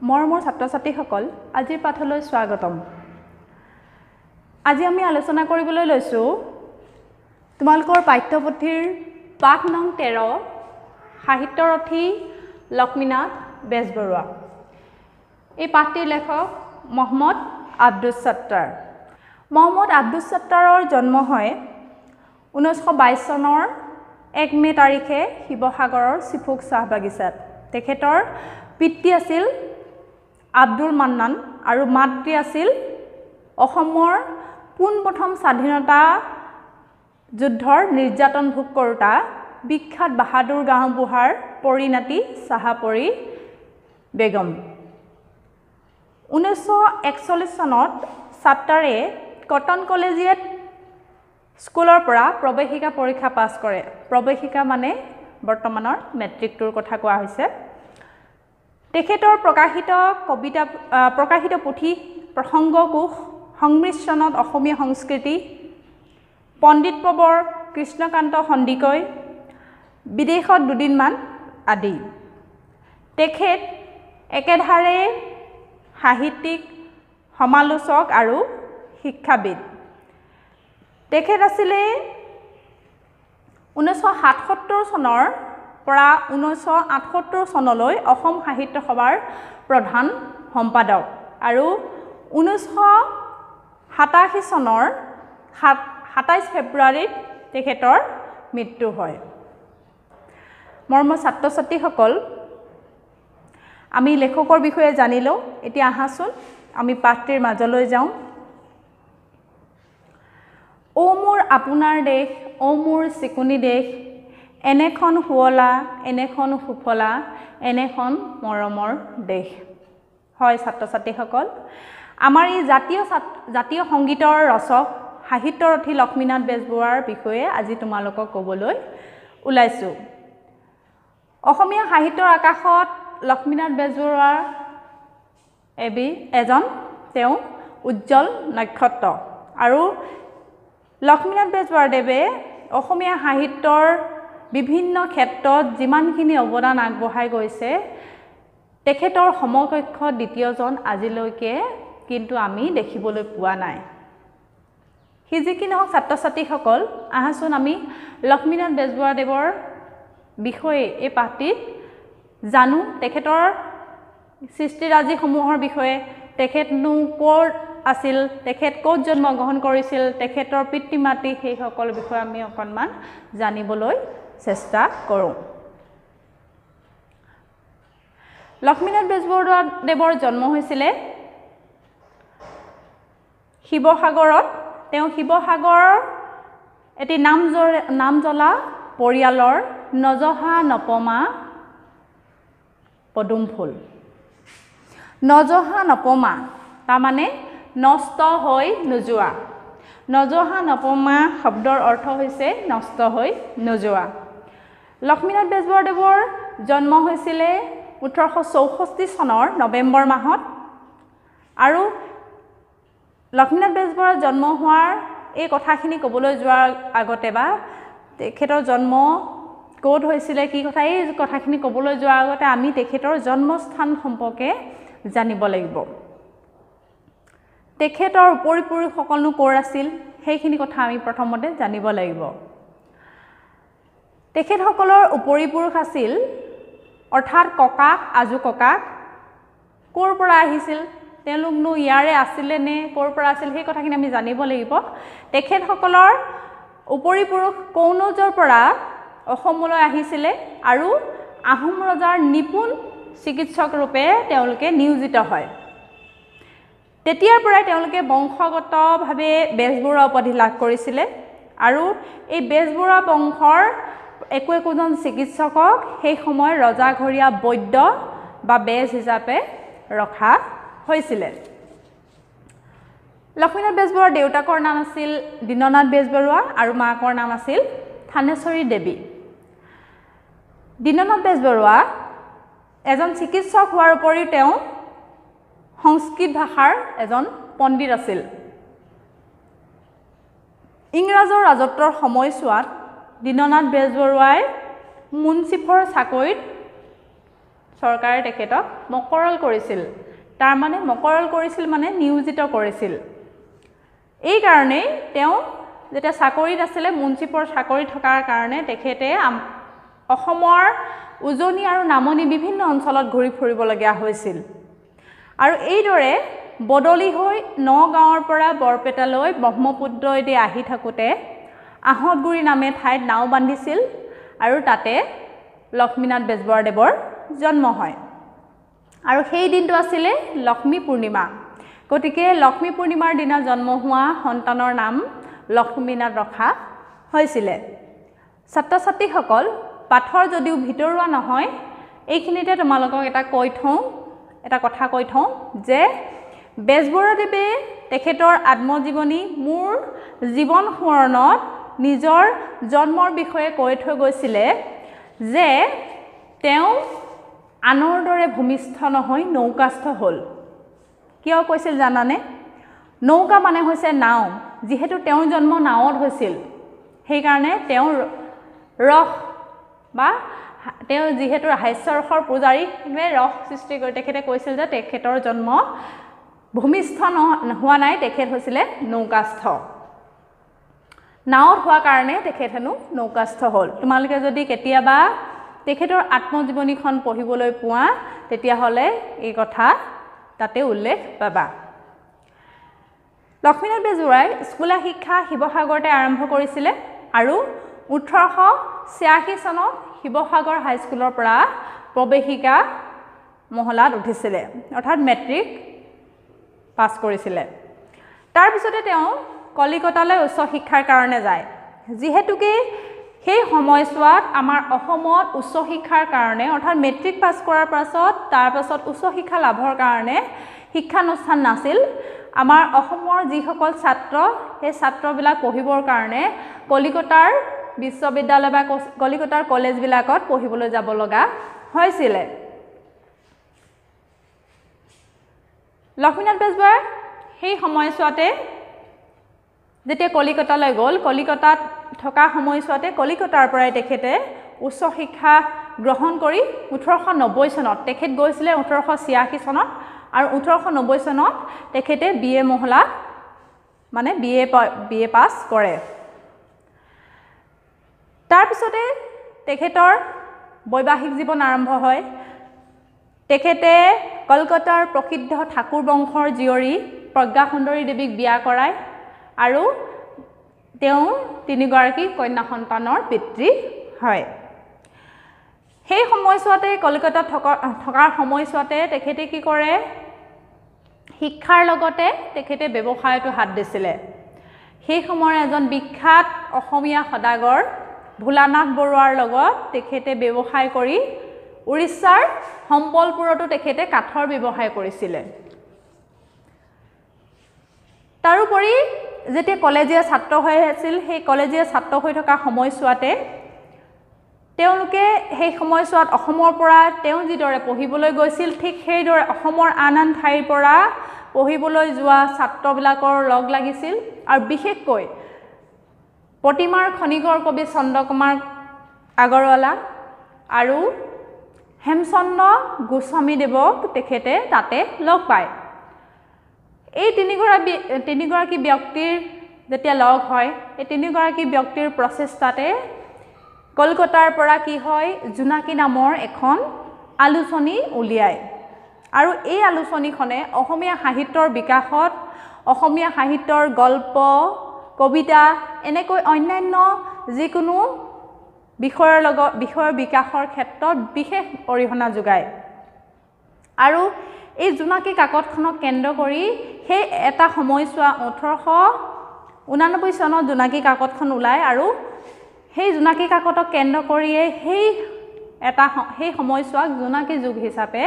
মৰমৰ ছাত্ৰ-ছাত্ৰীসকল আজিৰ পাঠলৈ স্বাগতম। আজি আমি আলোচনা কৰিবলৈ লৈছো তোমালোকৰ পাঠ্যপুথিৰ পাঠ নং 13 সাহিত্যৰথী লক্ষ্মীনাথ বেজবৰুৱা। এই পাঠটিৰ লেখক মহম্মদ আব্দুছ সত্তাৰ। মহম্মদ আব্দুছ সত্তাৰৰ জন্ম হয় 1922 চনৰ 1 মে তাৰিখে শিৱসাগৰৰ চিফুক চাহ বাগিচাত। তেখেতৰ পিতৃ আছিল আব্দুল মান্নান আৰু মাতৃ আছিল অসমৰ পোনপ্ৰথম স্বাধীনতা যুদ্ধৰ নিৰ্যাতন ভোগ কৰোঁতা বিখ্যাত বাহাদুৰ গাঁওবুঢ়াৰ পৰিণাতি চাহাপৰী বেগম। 1941 চনত ছাত্তাৰে কটন কলেজিয়েট স্কুলৰ পৰা প্ৰৱেশিকা পৰীক্ষা পাছ কৰে। প্ৰৱেশিকা মানে বৰ্তমানৰ মেট্ৰিকটোৰ কথা কোৱা হৈছে। তেখেতৰ প্ৰকাশিত পুথি প্ৰসংগকোষ, সংমিশ্ৰণত অসমীয়া সংস্কৃতি, পণ্ডিত প্ৰবৰ, কৃষ্ণকান্ত সন্দিকৈ, বিদেশত দুদিনমান আদি। তেখেত একেধাৰে সাহিত্যিক, সমালোচক আৰু শিক্ষাবিদ। তেখেত আছিলে 1977 চনৰ পৰা 1978 চনলৈ অসম সাহিত্য সভাৰ প্ৰধান সম্পাদক আৰু 1987 চনৰ 27 ফেব্ৰুৱাৰীত তেখেতৰ মৃত্যু হয়। মৰমৰ ছাত্ৰ-ছাত্ৰীসকল, আমি লেখকৰ বিষয়ে জানিলোঁ। এতিয়া আহাচোন আমি পাঠটিৰ মাজলৈ যাওঁ। অ মোৰ আপোনাৰ দেশ, অ মোৰ চিকুনি দেশ, এনেখন শুৱলা, এনেখন সুফলা, এনেখন মৰমৰ দেশ। হয় ছাত্ৰ-ছাত্ৰীসকল, আমাৰ এই জাতীয় সংগীতৰ ৰচক সাহিত্যৰথী লক্ষ্মীনাথ বেজবৰুৱাৰ বিষয়ে আজি তোমালোকক ক'বলৈ ওলাইছোঁ। অসমীয়া সাহিত্যৰ আকাশত লক্ষ্মীনাথ বেজবৰুৱাৰ তেওঁ উজ্জ্বল নক্ষত্ৰ। আৰু লক্ষ্মীনাথ বেজবৰুৱাদেৱে অসমীয়া সাহিত্যৰ বিভিন্ন ক্ষেত্ৰত যিমানখিনি অৱদান আগবঢ়াই গৈছে, তেখেতৰ সমকক্ষ দ্বিতীয়জন আজিলৈকে কিন্তু আমি দেখিবলৈ পোৱা নাই। সি যি কি নহওক ছাত্ৰ-ছাত্ৰীসকল, আহাচোন আমি লক্ষ্মীনাথ বেজবৰুৱাদেৱৰ বিষয়ে এই পাঠটিত জানো। তেখেতৰ সৃষ্টিৰাজিসমূহৰ বিষয়ে, তেখেতনো ক'ৰ আছিল, তেখেত ক'ত জন্মগ্ৰহণ কৰিছিল, তেখেতৰ পিতৃ মাতৃ, সেই সকলো বিষয়ে আমি অকণমান জানিবলৈ চেষ্টা কৰোঁ। লক্ষ্মীনাথ বেজবৰুৱাদেৱৰ জন্ম হৈছিলে শিৱসাগৰত। তেওঁ শিৱসাগৰৰ এটি নামজ্বলা পৰিয়ালৰ নজহা নপমা পদুম ফুল। নজহা নপমা তাৰমানে নষ্ট হৈ নোযোৱা। নজহা নপমা শব্দৰ অৰ্থ হৈছে নষ্ট হৈ নোযোৱা। লক্ষ্মীনাথ বেজবৰুৱাদেৱৰ জন্ম হৈছিলে 1864 চনৰ নৱেম্বৰ মাহত। আৰু লক্ষ্মীনাথ বেজবৰুৱাৰ জন্ম হোৱাৰ এই কথাখিনি ক'বলৈ যোৱাৰ আগতে বা তেখেতৰ জন্ম ক'ত হৈছিলে, কি কথা, এই কথাখিনি ক'বলৈ যোৱাৰ আগতে আমি তেখেতৰ জন্মস্থান সম্পৰ্কে জানিব লাগিব। তেখেতৰ উপৰি পুৰুষসকলনো ক'ৰ আছিল, সেইখিনি কথা আমি প্ৰথমতে জানিব লাগিব। তেখেতসকলৰ উপৰি পুৰুষ আছিল, অৰ্থাৎ ককাক, আজু ককাক ক'ৰ পৰা আহিছিল, তেওঁলোকনো ইয়াৰে আছিলে নে ক'ৰ পৰা আছিল, সেই কথাখিনি আমি জানিব লাগিব। তেখেতসকলৰ উপৰি পুৰুষ কনৌজৰ পৰা অসমলৈ আহিছিলে আৰু আহোম ৰজাৰ নিপুণ চিকিৎসক ৰূপে তেওঁলোকে নিয়োজিত হয়। তেতিয়াৰ পৰাই তেওঁলোকে বংশগতভাৱে বেজবৰুৱা উপাধি লাভ কৰিছিলে। আৰু এই বেজবৰুৱা বংশৰ একোজন চিকিৎসকক সেই সময়ত ৰজাঘৰীয়া বৈদ্য বা বেজ হিচাপে ৰখা হৈছিলে। লক্ষ্মীনাথ বেজবৰুৱাৰ দেউতাকৰ নাম আছিল দীননাথ বেজবৰুৱা আৰু মাকৰ নাম আছিল থানেশ্বৰী দেৱী। দীননাথ বেজবৰুৱা এজন চিকিৎসক হোৱাৰ উপৰিও তেওঁ সংস্কৃত ভাষাৰ এজন পণ্ডিত আছিল। ইংৰাজৰ ৰাজত্বৰ সময়ছোৱাত দীননাথ বেজবৰুৱাই মুন্সিফৰ চাকৰিত চৰকাৰে তেখেতক মকৰল কৰিছিল তাৰ মানে মকৰল কৰিছিল মানে নিয়োজিত কৰিছিল এই কাৰণে তেওঁ যেতিয়া চাকৰিত আছিল মুন্সিপৰ চাকৰি থকাৰ কাৰণে তেখেতে অসমৰ উজনি আৰু নামনি বিভিন্ন অঞ্চলত ঘূৰি ফুৰিবলগীয়া হৈছিল আৰু এইদৰে বদলি হৈ নগাঁৱৰ পৰা বৰপেটালৈ ব্ৰহ্মপুত্ৰইদি আহি থাকোতে আহতগুৰি নামে ঠাইত নাও বান্ধিছিল আৰু তাতে লক্ষ্মীনাথ বেজবৰুৱাদেৱৰ জন্ম হয় আৰু সেই দিনটো আছিল লক্ষ্মী পূৰ্ণিমা গতিকে লক্ষ্মী পূৰ্ণিমাৰ দিনা জন্ম হোৱা সন্তানৰ নাম লক্ষ্মীনাথ ৰখা হৈছিল ছাত্ৰ ছাত্ৰীসকল পাঠৰ যদিও ভিতৰুৱা নহয় এইখিনিতে তোমালোকক এটা কথা কৈ থওঁ যে বেজবৰুৱাদেৱে তেখেতৰ আত্মজীৱনী মোৰ জীৱন সোঁৱৰণত নিজৰ জন্মৰ বিষয়ে কৈ থৈ গৈছিলে যে তেওঁ আনৰ দৰে ভূমিষ্ঠ নহয় নৌকাস্থ হ'ল কিয় কৈছিল জানানে নৌকা মানে হৈছে নাও যিহেতু তেওঁৰ জন্ম নাৱত হৈছিল সেইকাৰণে তেওঁ ৰস বা তেওঁ যিহেতু হাস্যৰসৰ পূজাৰী ৰস সৃষ্টি কৰি তেখেতে কৈছিল যে তেখেতৰ জন্ম ভূমিষ্ঠ হোৱা নাই তেখেত হৈছিলে নৌকাস্থ নাৱত হোৱা কাৰণে তেখেত হেনো নৌকাস্থ হ'ল তোমালোকে যদি কেতিয়াবা তেখেতৰ আত্মজীৱনীখন পঢ়িবলৈ পোৱা তেতিয়াহ'লে এই কথা তাতে উল্লেখ পাবা লক্ষ্মীনাথ বেজবৰুৱাই স্কুলীয়া শিক্ষা শিৱসাগৰতে আৰম্ভ কৰিছিলে আৰু 1886 চনত শিৱসাগৰ হাইস্কুলৰ পৰা প্ৰৱেশিকা মহলাত উঠিছিলে অৰ্থাৎ মেট্ৰিক পাছ কৰিছিলে তাৰ পিছতে তেওঁ কলিকতালৈ উচ্চ শিক্ষাৰ কাৰণে যায় যিহেতুকে সেই সময়ছোৱাত আমাৰ অসমত উচ্চ শিক্ষাৰ কাৰণে অৰ্থাৎ মেট্ৰিক পাছ কৰাৰ পাছত তাৰ পাছত উচ্চ শিক্ষা লাভৰ কাৰণে শিক্ষানুষ্ঠান নাছিল আমাৰ অসমৰ যিসকল ছাত্ৰ সেই ছাত্ৰবিলাক পঢ়িবৰ কাৰণে কলিকতাৰ বিশ্ববিদ্যালয় বা কলিকতাৰ কলেজবিলাকত পঢ়িবলৈ যাব লগা হৈছিল লক্ষ্মীনাথ বেজবৰুৱাই সেই সময়ছোৱাতে যেতিয়া কলিকতালৈ গ'ল কলিকতাত থকা সময়ছোৱাতে কলিকতাৰ পৰাই তেখেতে উচ্চ শিক্ষা গ্ৰহণ কৰি 1890 চনত তেখেত গৈছিলে 1886 চনত আৰু 1890 চনত তেখেতে বিএ মহলা মানে বিএ পাছ কৰে তাৰ পিছতে তেখেতৰ বৈবাহিক জীৱন আৰম্ভ হয় তেখেতে কলকাতাৰ প্ৰসিদ্ধ ঠাকুৰ বংশৰ জীয়ৰী প্ৰজ্ঞা সুন্দৰী দেৱীক বিয়া কৰায় আৰু তেওঁ তিনিগৰাকী কন্যা সন্তানৰ পিতৃ হয় সেই সময়ছোৱাতে কলকাতাত থকাৰ সময়ছোৱাতে তেখেতে কি কৰে শিক্ষাৰ লগতে তেখেতে ব্যৱসায়তো হাত দিছিলে সেই সময়ৰ এজন বিখ্যাত অসমীয়া সদাগৰ ভোলানাথ বৰুৱাৰ লগত তেখেতে ব্যৱসায় কৰি উৰিষ্যাৰ সম্পলপুৰতো তেখেতে কাঠৰ ব্যৱসায় কৰিছিলে তাৰোপৰি যেতিয়া কলেজীয়া ছাত্ৰ হৈ আছিল সেই কলেজীয়া ছাত্ৰ হৈ থকা সময়ছোৱাতে তেওঁলোকে সেই সময়ছোৱাত অসমৰ পৰা তেওঁ যিদৰে পঢ়িবলৈ গৈছিল ঠিক সেইদৰে অসমৰ আন আন ঠাইৰ পৰা পঢ়িবলৈ যোৱা ছাত্ৰবিলাকৰ লগ লাগিছিল আৰু বিশেষকৈ প্ৰতিমাৰ খনিকৰ কবি চন্দ্ৰকুমাৰ আগৰৱালা আৰু হেমচন্দ্ৰ গোস্বামীদেৱক তেখেতে তাতে লগ পায় এই তিনিগৰাকী ব্যক্তিৰ যেতিয়া লগ হয় এই তিনিগৰাকী ব্যক্তিৰ প্ৰচেষ্টাতে কলকাতাৰ পৰা কি হয় জোনাকী নামৰ এখন আলোচনী উলিয়ায় আৰু এই আলোচনীখনে অসমীয়া সাহিত্যৰ বিকাশত অসমীয়া সাহিত্যৰ গল্প কবিতা এনেকৈ অন্যান্য যিকোনো বিষয়ৰ বিকাশৰ ক্ষেত্ৰত বিশেষ অৰিহণা যোগায় আৰু এই জোনাকী কাকতখনক কেন্দ্ৰ কৰি সেই এটা সময়ছোৱা 1889 চনত জোনাকী কাকতখন ওলায় আৰু সেই জোনাকী কাকতক কেন্দ্ৰ কৰিয়ে সেই সময়ছোৱাক জোনাকী যুগ হিচাপে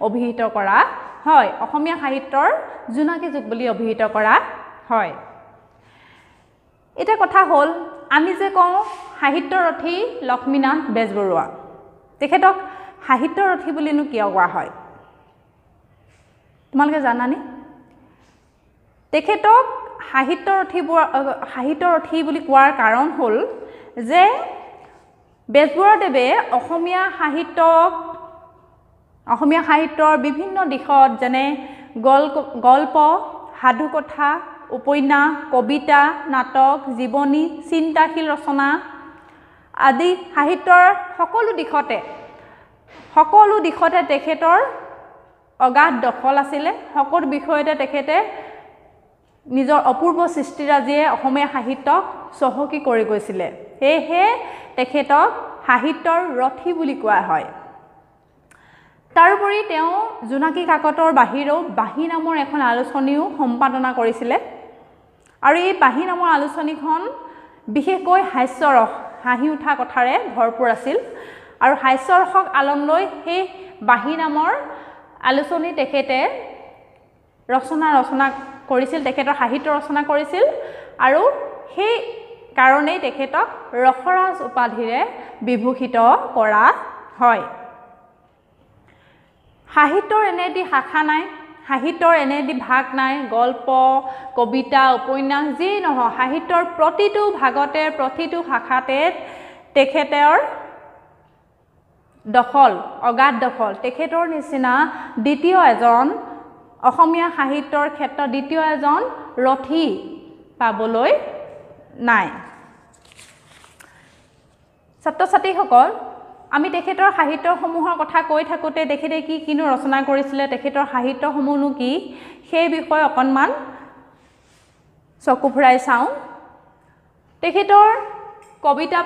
অভিহিত কৰা হয় অসমীয়া সাহিত্যৰ জোনাকী যুগ বুলি অভিহিত কৰা হয় এটা কথা হ'ল আমি যে কওঁ সাহিত্যৰথী লক্ষ্মীনাথ বেজবৰুৱা তেখেতক সাহিত্যৰথী বুলিনো কিয় কোৱা হয় তোমালোকে জানানে তেখেতক সাহিত্যৰথী বুলি কোৱাৰ কাৰণ হ'ল যে বেজবৰুৱাদেৱে অসমীয়া সাহিত্যক অসমীয়া সাহিত্যৰ বিভিন্ন দিশত যেনে গল্প সাধুকথা উপন্যাস কবিতা নাটক জীৱনী চিন্তাশীল ৰচনা আদি সাহিত্যৰ সকলো দিশতে তেখেতৰ অগাধ দখল আছিল সকলো বিষয়তে তেখেতে নিজৰ অপূৰ্ব সৃষ্টিৰাজিয়ে অসমীয়া সাহিত্যক চহকী কৰি গৈছিল সেয়েহে তেখেতক সাহিত্যৰ ৰথী বুলি কোৱা হয় তাৰোপৰি তেওঁ জোনাকী কাকতৰ বাহিৰেও বাঁহী নামৰ এখন আলোচনীও সম্পাদনা কৰিছিল আৰু এই বাঁহী নামৰ আলোচনীখন বিশেষকৈ হাস্যৰস হাঁহি উঠা কথাৰে ভৰপূৰ আছিল আৰু হাস্যৰসক আলম লৈ সেই বাঁহী নামৰ আলোচনী তেখেতে ৰচনা কৰিছিল তেখেতৰ সাহিত্য ৰচনা কৰিছিল আৰু সেই কাৰণেই তেখেতক ৰসৰাজ উপাধিৰে বিভূষিত কৰা হয় সাহিত্যৰ এনে এটি শাখা নাই সাহিত্যৰ এনে এটি ভাগ নাই গল্প কবিতা উপন্যাস যি নহয় সাহিত্যৰ প্ৰতিটো ভাগতে প্ৰতিটো শাখাতে তেখেতৰ অগাধ দখল তেখেতৰ নিচিনা দ্বিতীয় এজন অসমীয়া সাহিত্যৰ ক্ষেত্ৰত দ্বিতীয় এজন ৰথী পাবলৈ নাই ছাত্ৰ ছাত্ৰীসকল আমি তেখেতৰ সাহিত্যসমূহৰ কথা কৈ থাকোঁতে তেখেতে কিনো ৰচনা কৰিছিলে তেখেতৰ সাহিত্যসমূহনো কি সেই বিষয়ে অকণমান চকু ফুৰাই চাওঁ তেখেতৰ কবিতা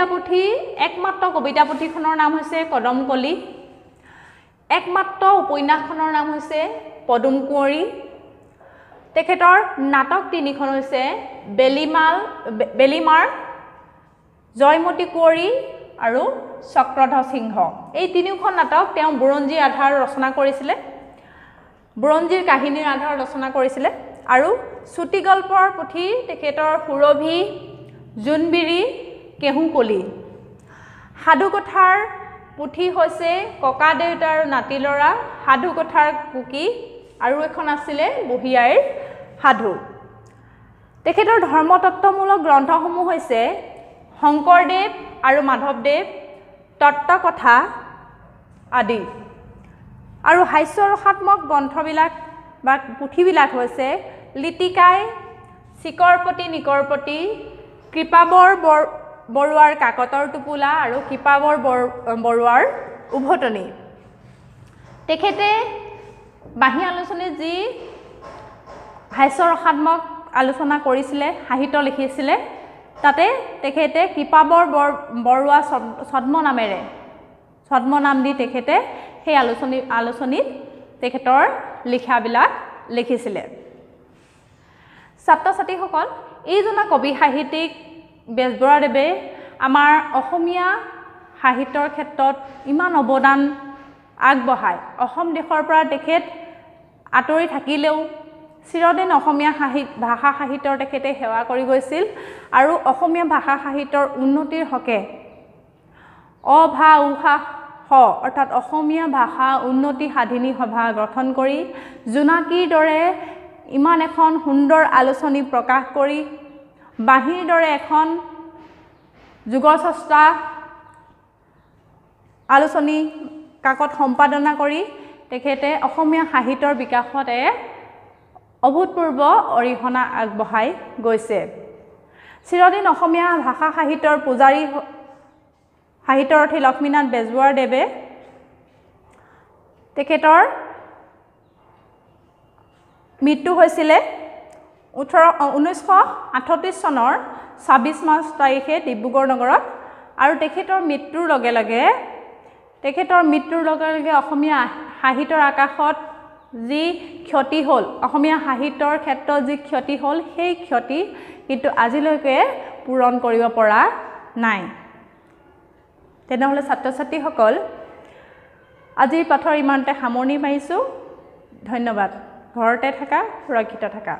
পুথি একমাত্ৰ কবিতা পুথিখনৰ নাম হৈছে কদমকলি একমাত্ৰ উপন্যাসখনৰ নাম হৈছে পদুম কুঁৱৰী তেখেতৰ নাটক তিনিখন হৈছে বেলিমাৰ জয়মতী কুঁৱৰী আৰু চক্ৰধ্বজ সিংহ এই তিনিখন নাটক তেওঁ বুৰঞ্জীৰ আধাৰত ৰচনা কৰিছিলে বুৰঞ্জীৰ কাহিনীৰ আধাৰত ৰচনা কৰিছিলে আৰু চুটি গল্পৰ পুথি তেখেতৰ সুৰভি জোনবিৰি কেহুকলি সাধুকথাৰ পুথি হৈছে ককা দেউতা আৰু নাতি ল'ৰা সাধুকথাৰ কুকি আৰু এখন আছিলে বুঢ়ীআইৰ সাধু তেখেতৰ ধৰ্মতত্ত্বমূলক গ্ৰন্থসমূহ হৈছে শংকৰদেৱ আৰু মাধৱদেৱ তত্ত্বকথা আদি আৰু হাস্যৰসাত্মক গ্ৰন্থবিলাক বা পুথিবিলাক হৈছে লিটিকাই চিকৰপতি নিকৰপতি কৃপাবৰ বৰুৱাৰ কাকতৰ টোপোলা আৰু কৃপাবৰ বৰুৱাৰ উভতনি তেখেতে বাঁহী আলোচনীত যি হাস্যৰসাত্মক আলোচনা কৰিছিলে সাহিত্য লিখিছিলে তাতে তেখেতে কৃপাবৰ বৰুৱা ছদ্ম নাম দি তেখেতে সেই আলোচনীত তেখেতৰ লিখাবিলাক লিখিছিলে ছাত্ৰ ছাত্ৰীসকল এইজনা কবি সাহিত্যিক বেজবৰুৱাদেৱে আমাৰ অসমীয়া সাহিত্যৰ ক্ষেত্ৰত ইমান অৱদান আগবঢ়ায় অসম দেশৰ পৰা তেখেত আঁতৰি থাকিলেও চিৰদিন অসমীয়া ভাষা সাহিত্যৰ তেখেতে সেৱা কৰি গৈছিল আৰু অসমীয়া ভাষা সাহিত্যৰ উন্নতিৰ হকে অভা উহা স অৰ্থাৎ অসমীয়া ভাষা উন্নতি সাধিনী সভা গঠন কৰি জোনাকীৰ দৰে ইমান এখন সুন্দৰ আলোচনী প্ৰকাশ কৰি বাঁহীৰ দৰে এখন যুগস্ৰষ্টা আলোচনী কাকত সম্পাদনা কৰি তেখেতে অসমীয়া সাহিত্যৰ বিকাশত অভূতপূৰ্ব অৰিহণা আগবঢ়াই গৈছে চিৰদিন অসমীয়া ভাষা সাহিত্যৰ পূজাৰী সাহিত্যৰথী লক্ষ্মীনাথ বেজবৰুৱাদেৱে তেখেতৰ মৃত্যু হৈছিলে 1938 চনৰ 26 মাৰ্চ তাৰিখে ডিব্ৰুগড় নগৰত আৰু তেখেতৰ মৃত্যুৰ লগে লগে অসমীয়া সাহিত্যৰ আকাশত যি ক্ষতি হ'ল অসমীয়া সাহিত্যৰ ক্ষেত্ৰত যি ক্ষতি হ'ল সেই ক্ষতি কিন্তু আজিলৈকে পূৰণ কৰিব পৰা নাই তেনেহলে ছাত্ৰ ছাত্ৰীসকল আজিৰ পাঠৰ ইমানতে সামৰণি মাৰিছোঁ ধন্যবাদ ঘৰতে থাকা সুৰক্ষিত থাকা